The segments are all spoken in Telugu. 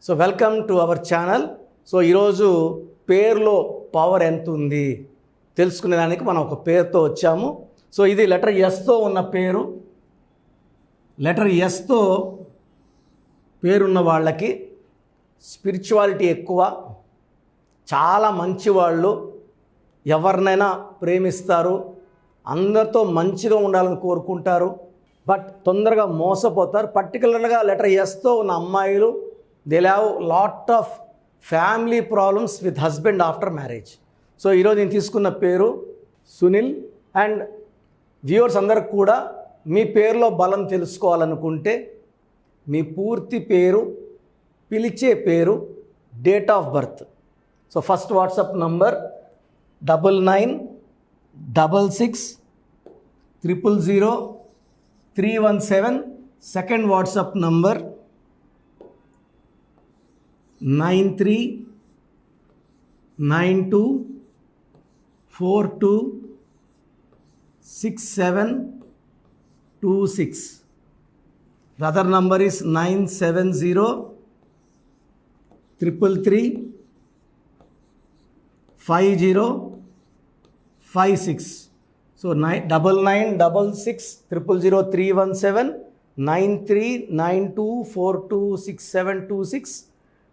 So welcome to our channel. So ఈరోజు పేరులో పవర్ ఎంత ఉంది తెలుసుకునేదానికి మనం ఒక పేరుతో వచ్చాము. సో ఇది లెటర్ ఎస్తో ఉన్న పేరు. లెటర్ ఎస్తో పేరున్న వాళ్ళకి స్పిరిచువాలిటీ ఎక్కువ, చాలా మంచివాళ్ళు, ఎవరినైనా ప్రేమిస్తారు, అందరితో మంచిగా ఉండాలని కోరుకుంటారు, బట్ తొందరగా మోసపోతారు. పర్టికులర్గా లెటర్ ఎస్తో ఉన్న అమ్మాయిలు they have lot of family problems with husband after marriage. So ఈరోజు నేను తీసుకున్న పేరు సునీల్. అండ్ వ్యూవర్స్ అందరికి కూడా మీ పేరులో బలం తెలుసుకోవాలనుకుంటే మీ పూర్తి పేరు, పిలిచే పేరు, date of birth. So first WhatsApp number 9966000317. Second WhatsApp number 9392426726. The other number is 9703335056. So 9966000317, 9392426726,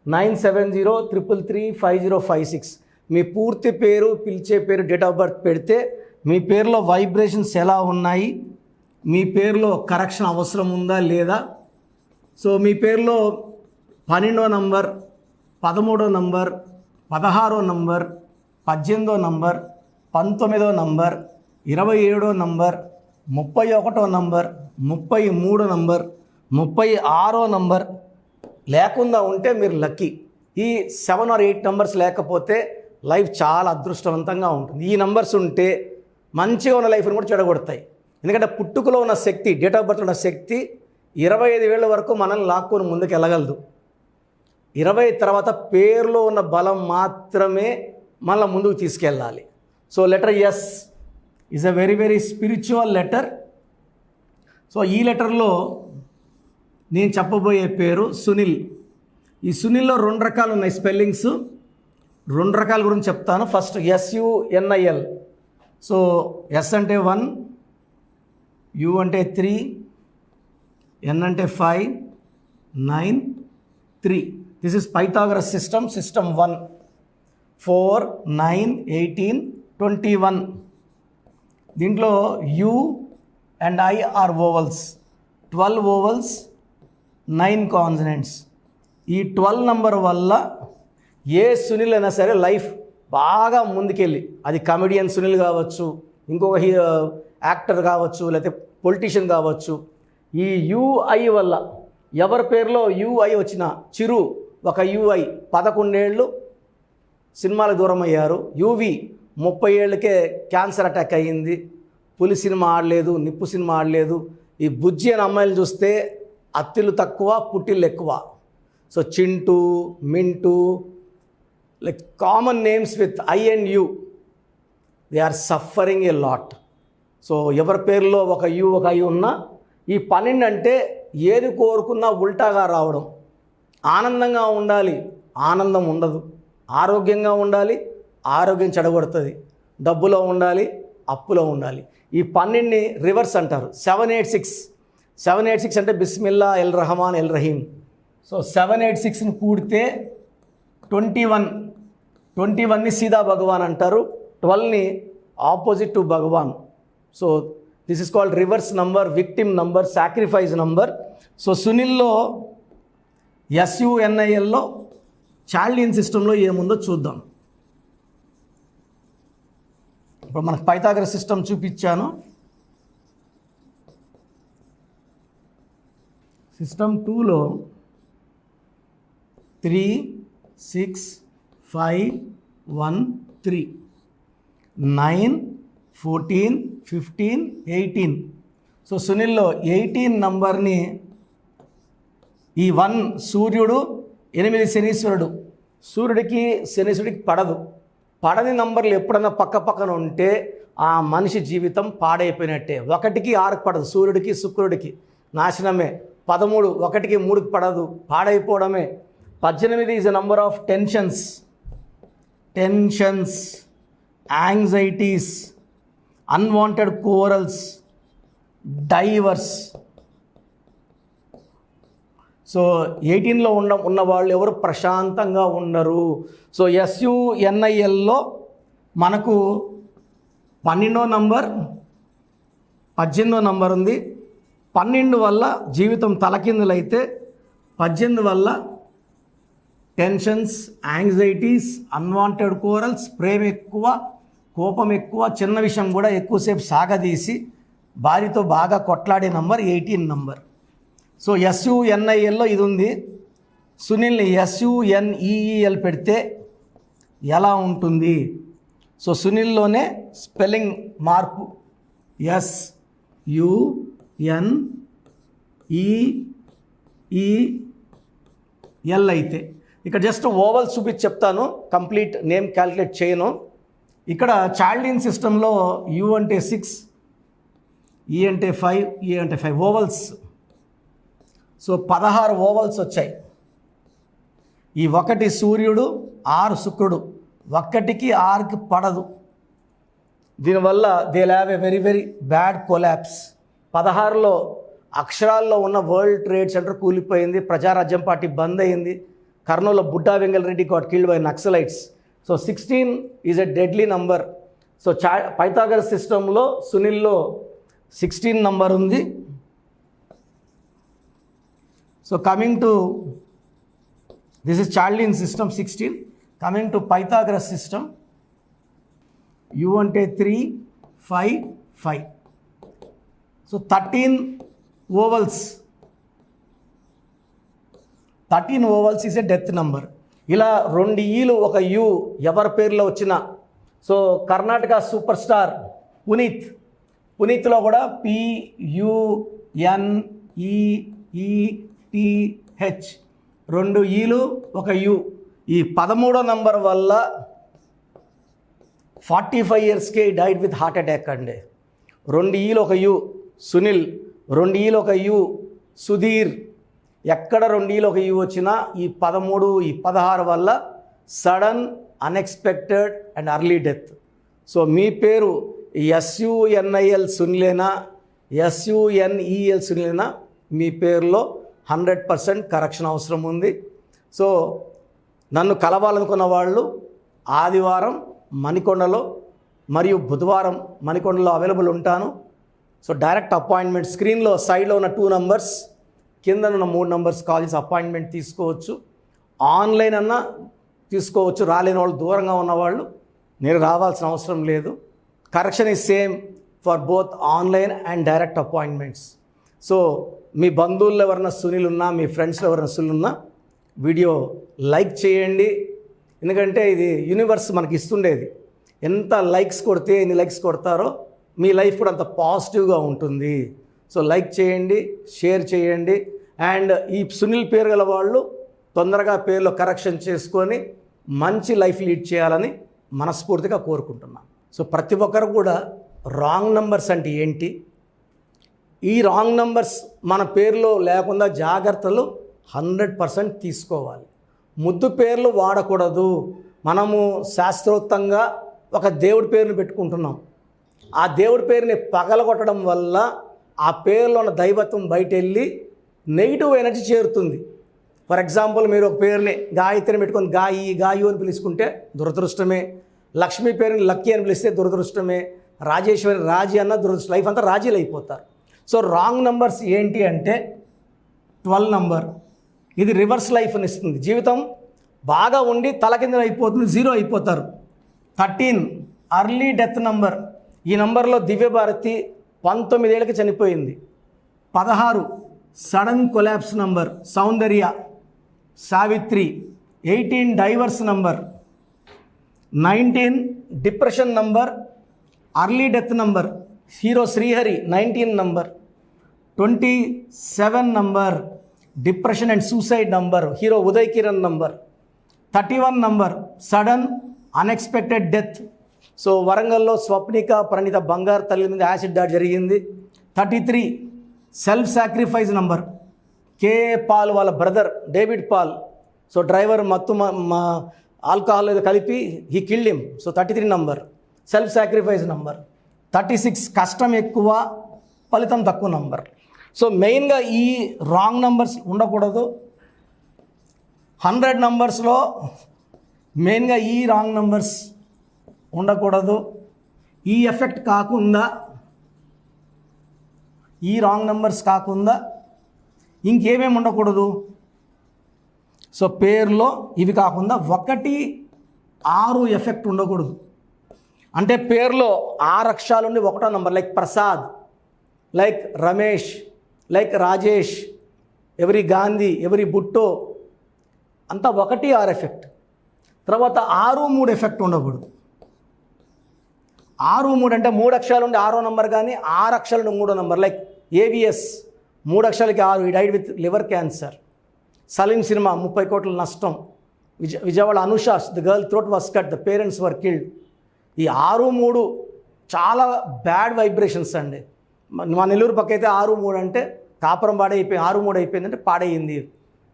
9703335056. మీ పూర్తి పేరు, పిలిచే పేరు, డేట్ ఆఫ్ బర్త్ పెడితే మీ పేరులో వైబ్రేషన్స్ ఎలా ఉన్నాయి, మీ పేరులో కరెక్షన్ అవసరం ఉందా లేదా. సో మీ పేరులో 12వ నంబర్, 13వ నంబర్, 16వ నంబర్, 18వ నంబర్, 19వ నంబర్, 27వ నంబర్, 31వ నంబర్, 33వ నంబర్, 36వ నంబర్ లేకుండా ఉంటే మీరు లక్కీ. ఈ 7 or 8 నంబర్స్ లేకపోతే లైఫ్ చాలా అదృష్టవంతంగా ఉంటుంది. ఈ నంబర్స్ ఉంటే మంచిగా ఉన్న లైఫ్ని కూడా చెడగొడతాయి. ఎందుకంటే పుట్టుకలో ఉన్న శక్తి, డేట్ ఆఫ్ బర్త్లో ఉన్న శక్తి 25 ఏళ్ళ వరకు మనల్ని లాక్కొని ముందుకు వెళ్ళగలదు. 20 తర్వాత పేరులో ఉన్న బలం మాత్రమే మనల్ని ముందుకు తీసుకెళ్ళాలి. So letter S is a very very spiritual letter. So ఈ లెటర్లో నేను చెప్పబోయే పేరు సునీల్. ఈ సునీల్లో 2 రకాలు ఉన్నాయి స్పెల్లింగ్స్. 2 రకాల గురించి చెప్తాను. First SUNIL. సో ఎస్ అంటే 1, యు అంటే 3, ఎన్ అంటే 5, 9, 3. This is Pythagoras system. System 1, 4, 9, 18, 21. దీంట్లో U and I are vowels. 12 vowels, 9 consonants. ఈ 12 నంబర్ వల్ల ఏ సునీల్ అయినా సరే లైఫ్ బాగా ముందుకెళ్ళి, అది కమెడియన్ సునీల్ కావచ్చు, ఇంకొక యాక్టర్ కావచ్చు, లేకపోతే పొలిటీషియన్ కావచ్చు. ఈ UI వల్ల ఎవరి పేరులో UI వచ్చిన చిరు ఒక UI 11 ఏళ్ళు సినిమాలకు దూరం అయ్యారు. UV 30 ఏళ్ళకే క్యాన్సర్ అటాక్ అయ్యింది. పులి సినిమా ఆడలేదు, నిప్పు సినిమా ఆడలేదు. ఈ బుజ్జి అనే అమ్మాయిలు చూస్తే అత్తిళ్ళు తక్కువ, పుట్టిళ్ళు ఎక్కువ. So Chintu, Mintu, like common names with I and U, they are suffering a lot. So ఎవరి పేరులో ఒక U ఒక I ఉన్నా ఈ 12 అంటే ఏది కోరుకున్నా ఉల్టాగా రావడం. ఆనందంగా ఉండాలి, ఆనందం ఉండదు. ఆరోగ్యంగా ఉండాలి, ఆరోగ్యం చెడగొడుతుంది. డబ్బులో ఉండాలి, అప్పులో ఉండాలి. ఈ 12ని రివర్స్ అంటారు. 786 అంటే బిస్మిల్లా ఎల్ రహమాన్ ఎల్ రహీం. సో 786ని కూడితే 21ని సీదా భగవాన్ అంటారు. 12ని ఆపోజిట్ టు భగవాన్. So this is called reverse number, victim number, sacrifice number. So సునీల్లో SUNILలో చాల్డియన్ సిస్టంలో ఏముందో చూద్దాం. ఇప్పుడు మనకు పైథాగరస్ సిస్టమ్ చూపించాను. సిస్టమ్ 2లో 3, 6, 5, 1, 3, 9, 14, 15, 18. సో సునీల్లో 18 నంబర్ని ఈ 1 సూర్యుడు, 8 శనీశ్వరుడు. సూర్యుడికి శనీశ్వరుడికి పడదు. పడని నంబర్లు ఎప్పుడన్నా పక్క పక్కన ఉంటే ఆ మనిషి జీవితం పాడైపోయినట్టే. 1కి 6కి పడదు, సూర్యుడికి శుక్రుడికి నాశనమే. 13 1కి 3కి పడదు, పాడైపోవడమే. 18 is a number of tensions, anxieties, unwanted quarrels, divorce. So 18లో ఉన్న వాళ్ళు ఎవరు ప్రశాంతంగా ఉండరు. సో SUNILలో మనకు 12వ నంబర్, 18వ నంబర్ ఉంది. 12 వల్ల జీవితం తలకిందులైతే 18 వల్ల టెన్షన్స్, యాంగ్జైటీస్, అన్వాంటెడ్ కోరల్స్, ప్రేమ ఎక్కువ, కోపం ఎక్కువ, చిన్న విషయం కూడా ఎక్కువసేపు సాగదీసి భార్యతో బాగా కొట్లాడే నంబర్ 18 నంబర్. సో SUNILలో ఇది ఉంది. సునీల్ని SUNEEL పెడితే ఎలా ఉంటుంది? సో సునీల్లోనే స్పెల్లింగ్ మార్పు SUNEEL అయితే ఇక్కడ జస్ట్ ఓవల్ చూపించి చెప్తాను, కంప్లీట్ నేమ్ క్యాలిక్యులేట్ చేయను. ఇక్కడ చాల్డిన్ సిస్టంలో U అంటే 6, E అంటే 5, E అంటే 5 ఓవల్స్. సో 16 ఓవల్స్ వచ్చాయి. ఈ 1 సూర్యుడు, 6 శుక్రుడు, 1కి 6కి పడదు. దీనివల్ల they have a very very bad collapse. 16లో అక్షరాల్లో ఉన్న వరల్డ్ ట్రేడ్ సెంటర్ కూలిపోయింది, ప్రజారాజ్యం పార్టీ బంద్ అయింది, కర్నూలులో Budda Vengalreddy got killed by Naxalites. So 16 is a deadly number. So Pythagoras సిస్టంలో సునీల్లో 16 నంబర్ ఉంది. So coming to this is చార్లిన్ system 16. Coming to Pythagoras system, U అంటే 3, 5, 5. So 13 ovals, 13 ovals is a death number. ఇలా 2 ఈలు 1 U ఎవరి పేరులో వచ్చినా. సో కర్ణాటక సూపర్ స్టార్ పునీత్లో కూడా PUNEETH, 2 ఈలు 1 U. ఈ 13వ నంబర్ వల్ల 45 ఇయర్స్కే డైడ్ విత్ హార్ట్ అటాక్ అండి. 2 ఈలు 1 U సునీల్, 2 ఈలు 1 U సుధీర్. ఎక్కడ 2 ఈలు 1 U వచ్చినా ఈ 13, ఈ 16 వల్ల sudden, unexpected and early death. So మీ పేరు SUNIL సునీలేనా, SUNEL సునీలేనా, మీ పేరులో 100% కరెక్షన్ అవసరం ఉంది. సో నన్ను కలవాలనుకున్న వాళ్ళు ఆదివారం మణికొండలో మరియు బుధవారం మణికొండలో అవైలబుల్ ఉంటాను. సో డైరెక్ట్ అపాయింట్మెంట్, స్క్రీన్లో సైడ్లో ఉన్న 2 నంబర్స్, కింద ఉన్న 3 నంబర్స్ కాల్ చేసి అపాయింట్మెంట్ తీసుకోవచ్చు. ఆన్లైన్ అన్నా తీసుకోవచ్చు. రాలేని వాళ్ళు, దూరంగా ఉన్నవాళ్ళు నేను రావాల్సిన అవసరం లేదు. Correction is same for both online and direct appointments. So మీ బంధువుల్లో ఎవరైనా సునీల్ ఉన్నా, మీ ఫ్రెండ్స్లో ఎవరైనా సునీల్ ఉన్నా వీడియో లైక్ చేయండి. ఎందుకంటే ఇది యూనివర్స్ మనకి ఇస్తుండేది. ఎంత లైక్స్ కొడితే, ఎన్ని లైక్స్ కొడతారో మీ లైఫ్ కూడా అంత పాజిటివ్గా ఉంటుంది. సో లైక్ చేయండి, షేర్ చేయండి. అండ్ ఈ సునీల్ పేరు గల వాళ్ళు తొందరగా పేరులో కరెక్షన్ చేసుకొని మంచి లైఫ్ లీడ్ చేయాలని మనస్ఫూర్తిగా కోరుకుంటున్నాను. సో ప్రతి ఒక్కరు కూడా రాంగ్ నంబర్స్ అంటే ఏంటి, ఈ రాంగ్ నంబర్స్ మన పేరులో లేకుండా జాగ్రత్తలు 100% తీసుకోవాలి. ముద్దు పేర్లు వాడకూడదు. మనము శాస్త్రోక్తంగా ఒక దేవుడి పేరుని పెట్టుకుంటున్నాం. ఆ దేవుడి పేరుని పగలగొట్టడం వల్ల ఆ పేరులో ఉన్న దైవత్వం బయట వెళ్ళి నెగిటివ్ ఎనర్జీ చేరుతుంది. ఫర్ ఎగ్జాంపుల్, మీరు ఒక పేరుని గాయత్రిని పెట్టుకొని గాయు అని పిలుచుకుంటే దురదృష్టమే. లక్ష్మీ పేరుని లక్కీ అని పిలిస్తే దురదృష్టమే. రాజేశ్వరి, రాజీ అన్న దురదృష్టం. లైఫ్ అంతా రాజీలు అయిపోతారు. సో రాంగ్ నంబర్స్ ఏంటి అంటే 12 నంబర్, ఇది రివర్స్ లైఫ్ని ఇస్తుంది. జీవితం బాగా ఉండి తలకిందులు అయిపోతుంది, 0 అయిపోతారు. 13 అర్లీ డెత్ నంబర్. ఈ నంబర్లో దివ్యభారతి 19 ఏళ్ళకి చనిపోయింది. 16 sudden collapse number, Soundarya, Savitri. 18 divorce number. 19 depression number, early death number, hero Srihari 19 number. 27 number depression and suicide number, hero Uday Kiran number. 31 number sudden unexpected death. So వరంగల్లో స్వప్నిక ప్రణీత బంగారు తల్లి మీద యాసిడ్ దాడి జరిగింది. 33 self sacrifice number, K A Paul వాళ్ళ brother David Paul so driver మత్తు ఆల్కహాల్ ఏదో కలిపి he killed him. So 33 number. Self sacrifice number. 36 కష్టం ఎక్కువ ఫలితం తక్కువ నంబర్. సో మెయిన్గా ఈ రాంగ్ నంబర్స్ ఉండకూడదు. 100 నంబర్స్లో మెయిన్గా ఈ రాంగ్ నంబర్స్ ఉండకూడదు. ఈ ఎఫెక్ట్ కాకుండా, ఈ రాంగ్ నంబర్స్ కాకుండా ఇంకేమేమి ఉండకూడదు. సో పేరులో ఇవి కాకుండా 1, 6 ఎఫెక్ట్ ఉండకూడదు. అంటే పేరులో 6 అక్షరాలు ఉండి 1వ number, like Prasad, like Ramesh, like Rajesh, ఎవరి గాంధీ, ఎవరి బుట్టో, అంతా 1, 6 ఎఫెక్ట్. తర్వాత 6, 3 ఎఫెక్ట్ ఉండకూడదు. 6, 3 అంటే 3 అక్షరాలు ఉండి 6వ నంబర్, కానీ 6 అక్షరాలు ఉండి 3వ నంబర్, లైక్ ఏవిఎస్ 3 అక్షరాలకి 6, ఈ died with liver cancer. Salim cinema 30 కోట్ల నష్టం. Vijayawada Anusha, the girl throat was cut, the parents were killed. ఈ 6, 3 చాలా బ్యాడ్ వైబ్రేషన్స్ అండి. మా నెల్లూరు పక్క అయితే 6, 3 అంటే కాపురం పాడైపోయింది, 6, 3 అయిపోయిందంటే పాడైంది.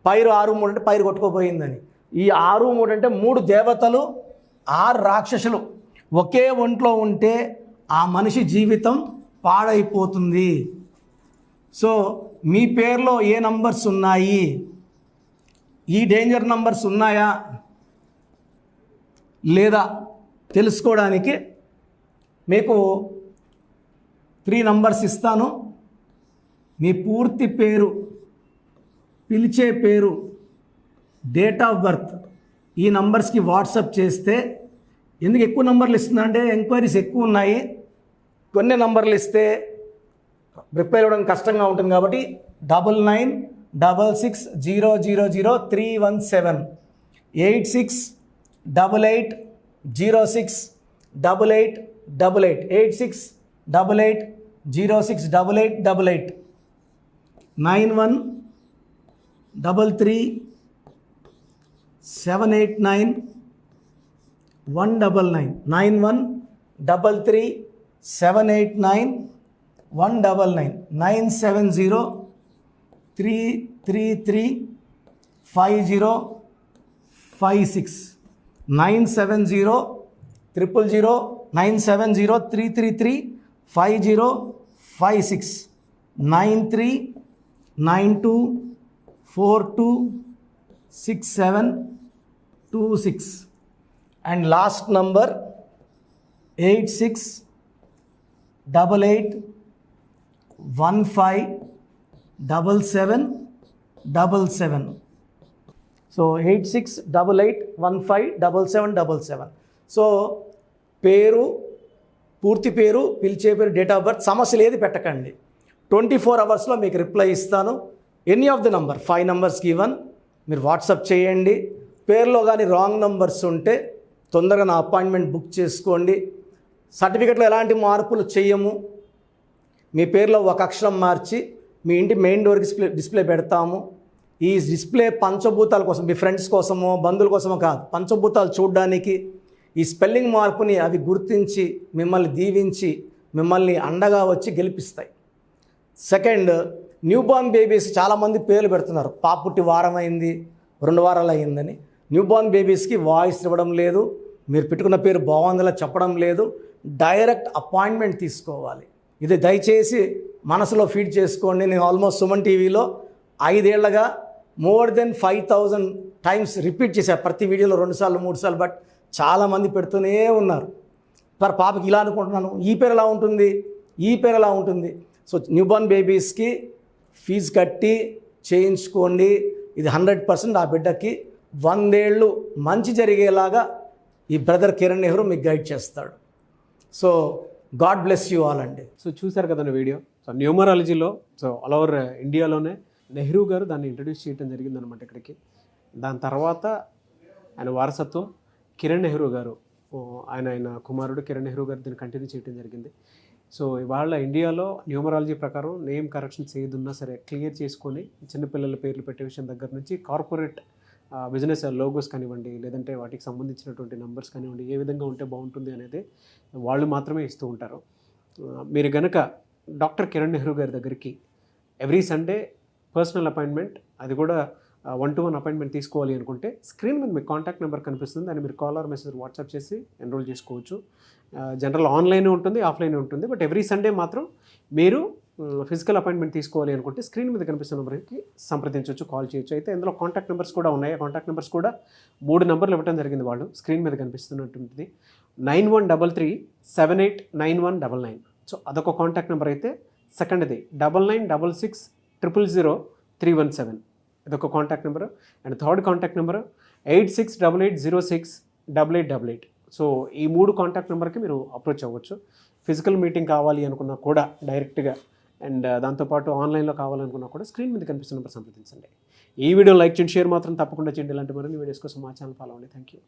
పైరు 6, 3 అంటే పైరు కొట్టుకోపోయిందని. ఈ 6, 3 అంటే 3 దేవతలు 6 రాక్షసులు ఒకే ఒంట్లో ఉంటే ఆ మనిషి జీవితం పాడైపోతుంది. సో మీ పేరులో ఏ నంబర్స్ ఉన్నాయి, ఈ డేంజర్ నంబర్స్ ఉన్నాయా లేదా తెలుసుకోవడానికి మీకు 3 నంబర్స్ ఇస్తాను. మీ పూర్తి పేరు, పిలిచే పేరు, డేట్ ఆఫ్ బర్త్ ఈ నంబర్స్కి వాట్సాప్ చేస్తే, ఎందుకు ఎక్కువ నంబర్లు ఇస్తుందంటే ఎంక్వైరీస్ ఎక్కువ ఉన్నాయి. కొన్ని నంబర్లు ఇస్తే రిప్లై ఇవ్వడం కష్టంగా ఉంటుంది కాబట్టి 9966000317 8688068888 8688068888 9133789199 9133789199 97033335056 97033335056 9392426726 and last number 8688157777. So 8688157777. So పేరు, పూర్తి పేరు, పిలిచే పేరు, డేట్ ఆఫ్ బర్త్, సమస్యలు ఏది పెట్టకండి. 24 అవర్స్లో మీకు రిప్లై ఇస్తాను. Any of the number 5 numbers given మీరు వాట్సాప్ చేయండి. పేరులో కానీ రాంగ్ నంబర్స్ ఉంటే తొందరగా నా అపాయింట్మెంట్ బుక్ చేసుకోండి. సర్టిఫికెట్లో ఎలాంటి మార్పులు చేయము. మీ పేరులో ఒక అక్షరం మార్చి మీ ఇంటి మెయిన్ డోర్కి డిస్ప్లే పెడతాము. ఈ డిస్ప్లే పంచభూతాల కోసం, మీ ఫ్రెండ్స్ కోసమో బంధువుల కోసమో కాదు, పంచభూతాలు చూడడానికి. ఈ స్పెల్లింగ్ మార్పుని అవి గుర్తించి మిమ్మల్ని దీవించి మిమ్మల్ని అండగా వచ్చి గెలిపిస్తాయి. సెకండ్, న్యూబార్న్ బేబీస్ చాలామంది పేర్లు పెడుతున్నారు. పాప పుట్టి వారం అయింది, 2 వారాలు అయ్యిందని. న్యూబార్న్ బేబీస్కి వాయిస్ ఇవ్వడం లేదు, మీరు పెట్టుకున్న పేరు బాగుందిలా చెప్పడం లేదు. డైరెక్ట్ అపాయింట్మెంట్ తీసుకోవాలి. ఇది దయచేసి మనసులో ఫీడ్ చేసుకోండి. నేను ఆల్మోస్ట్ సుమన్ టీవీలో 5 ఏళ్లుగా మోర్ దెన్ 5000 టైమ్స్ రిపీట్ చేశాను. ప్రతి వీడియోలో 2 సార్లు 3 సార్లు. బట్ చాలామంది పెడుతూనే ఉన్నారు. మరి పాపకి ఇలా అనుకుంటున్నాను, ఈ పేరు ఎలా ఉంటుంది, ఈ పేరు ఎలా ఉంటుంది. సో న్యూబార్న్ బేబీస్కి ఫీజు కట్టి చేయించుకోండి. ఇది 100% ఆ బిడ్డకి 100 ఏళ్ళు మంచి జరిగేలాగా ఈ బ్రదర్ కిరణ్ నెహ్రూ మీకు గైడ్ చేస్తాడు. So God bless you all అండి. సో చూశారు కదండి వీడియో. సో న్యూమరాలజీలో సో ఆల్ ఓవర్ ఇండియాలోనే నెహ్రూ గారు దాన్ని ఇంట్రడ్యూస్ చేయడం జరిగిందనమాట ఇక్కడికి. దాని తర్వాత ఆయన వారసత్వం కిరణ్ నెహ్రూ గారు, ఆయన కుమారుడు కిరణ్ నెహ్రూ గారు దీన్ని కంటిన్యూ చేయడం జరిగింది. సో ఇవాళ ఇండియాలో న్యూమరాలజీ ప్రకారం నేమ్ కరెక్షన్స్ ఏదున్నా సరే క్లియర్ చేసుకొని చిన్నపిల్లల పేర్లు పెట్టే విషయం దగ్గర నుంచి కార్పొరేట్ బిజినెస్ లోగోస్ కానివ్వండి, లేదంటే వాటికి సంబంధించినటువంటి నంబర్స్ కానివ్వండి, ఏ విధంగా ఉంటే బాగుంటుంది అనేది వాళ్ళు మాత్రమే ఇస్తూ ఉంటారు. మీరు గనక డాక్టర్ కిరణ్ నెహ్రూ గారి దగ్గరికి ఎవ్రీ సండే పర్సనల్ అపాయింట్మెంట్, అది కూడా 1-to-1 అపాయింట్మెంట్ తీసుకోవాలి అనుకుంటే స్క్రీన్ మీద మీకు కాంటాక్ట్ నెంబర్ కనిపిస్తుంది, దాన్ని మీరు కాల్ ఆర్ మెసేజ్ వాట్సాప్ చేసి ఎన్రోల్ చేసుకోవచ్చు. జనరల్ ఆన్లైన్ ఉంటుంది, ఆఫ్లైన్ ఉంటుంది. బట్ ఎవ్రీ సండే మాత్రం మీరు ఫిజికల్ అపాయింట్మెంట్ తీసుకోవాలి అనుకుంటే స్క్రీన్ మీద కనిపిస్తున్న నెంబర్కి సంప్రదించవచ్చు, కాల్ చేయొచ్చు. అయితే ఇందులో కాంటాక్ట్ నెంబర్స్ కూడా ఉన్నాయి. కాంటాక్ట్ నెంబర్స్ కూడా 3 నెంబర్లు ఇవ్వడం జరిగింది వాళ్ళు. స్క్రీన్ మీద కనిపిస్తున్నటువంటిది 9133789199. సో అదొక కాంటాక్ట్ నెంబర్ అయితే. సెకండ్ది 9966000317, ఇదొక contact number. And third contact number 8688068888. So ఈ 3 కాంటాక్ట్ నెంబర్కి మీరు అప్రోచ్ అవ్వచ్చు. ఫిజికల్ మీటింగ్ కావాలి అనుకున్నా కూడా డైరెక్ట్గా, అండ్ దాంతోపాటు ఆన్లైన్లో కావాలనుకున్నా కూడా స్క్రీన్ మీద కనిపిస్తున్న నెంబర్ సంప్రదించండి. ఈ వీడియో లైక్ చేయండి, షేర్ మాత్రం తప్పకుండా చేయండి. ఇలాంటి మరిన్ని వీడియోస్ కోసం మా ఛానల్ ఫాలో అవ్వండి. Thank you.